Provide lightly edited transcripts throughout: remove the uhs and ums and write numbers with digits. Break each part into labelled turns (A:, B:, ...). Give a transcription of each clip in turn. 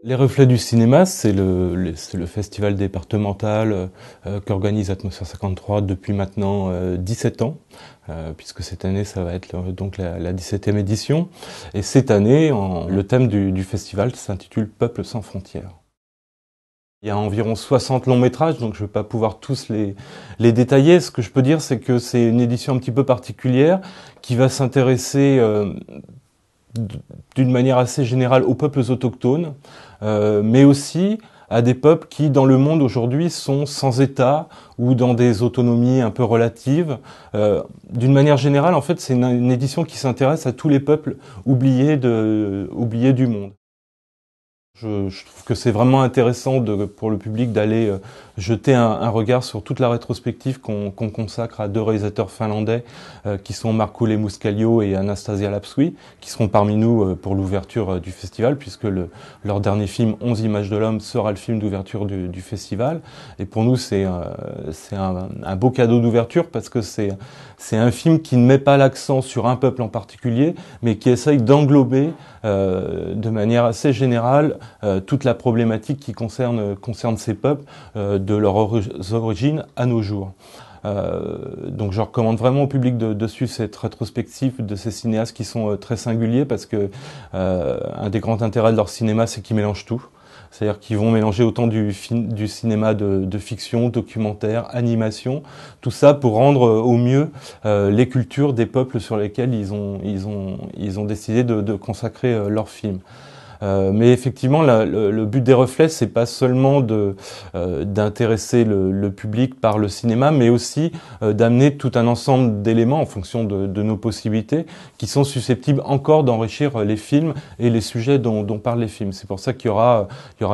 A: Les Reflets du cinéma, c'est le festival départemental qu'organise Atmosphère 53 depuis maintenant 17 ans, puisque cette année, ça va être donc la 17e édition. Et cette année, le thème du festival s'intitule Peuple sans frontières. Il y a environ 60 longs métrages, donc je ne vais pas pouvoir tous les détailler. Ce que je peux dire, c'est que c'est une édition un petit peu particulière qui va s'intéresser d'une manière assez générale aux peuples autochtones, mais aussi à des peuples qui, dans le monde aujourd'hui, sont sans État ou dans des autonomies un peu relatives. D'une manière générale, en fait, c'est une édition qui s'intéresse à tous les peuples oubliés du monde. Je trouve que c'est vraiment intéressant pour le public d'aller jeter un regard sur toute la rétrospective qu'on consacre à deux réalisateurs finlandais qui sont Markku Lemuskallio et Anastasia Lapsui, qui seront parmi nous pour l'ouverture du festival, puisque leur dernier film 11 images de l'homme sera le film d'ouverture du festival. Et pour nous, c'est un beau cadeau d'ouverture parce que c'est un film qui ne met pas l'accent sur un peuple en particulier, mais qui essaye d'englober de manière assez générale toute la problématique qui concerne ces peuples, de leurs origines à nos jours. Donc je recommande vraiment au public de suivre cette rétrospective de ces cinéastes qui sont très singuliers parce que un des grands intérêts de leur cinéma, c'est qu'ils mélangent tout. C'est-à-dire qu'ils vont mélanger autant du cinéma de fiction, documentaire, animation, tout ça pour rendre au mieux les cultures des peuples sur lesquels ils ont décidé de consacrer leurs films. Mais effectivement, le but des Reflets, c'est pas seulement d'intéresser le public par le cinéma, mais aussi d'amener tout un ensemble d'éléments en fonction de nos possibilités, qui sont susceptibles encore d'enrichir les films et les sujets dont parlent les films. C'est pour ça qu'il y aura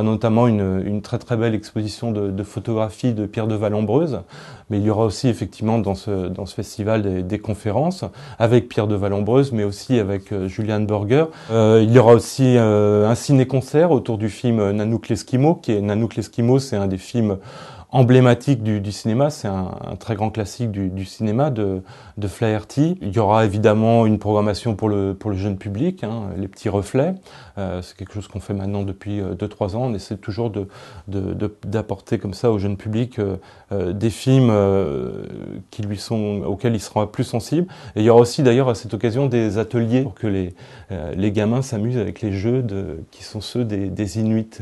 A: notamment une très très belle exposition de photographie de Pierre de Vallombreuse, mais il y aura aussi effectivement dans ce festival des conférences avec Pierre de Vallombreuse, mais aussi avec Julian Burger. Il y aura aussi un ciné-concert autour du film Nanook l'Esquimau, Nanook l'Esquimau, c'est un des films emblématiques du cinéma, c'est un très grand classique du cinéma de Flaherty. Il y aura évidemment une programmation pour le jeune public, les petits reflets. C'est quelque chose qu'on fait maintenant depuis 2-3 ans. On essaie toujours d'apporter comme ça au jeune public des films auxquels il sera plus sensible. Et il y aura aussi d'ailleurs à cette occasion des ateliers pour que les gamins s'amusent avec les jeux qui sont ceux des Inuits.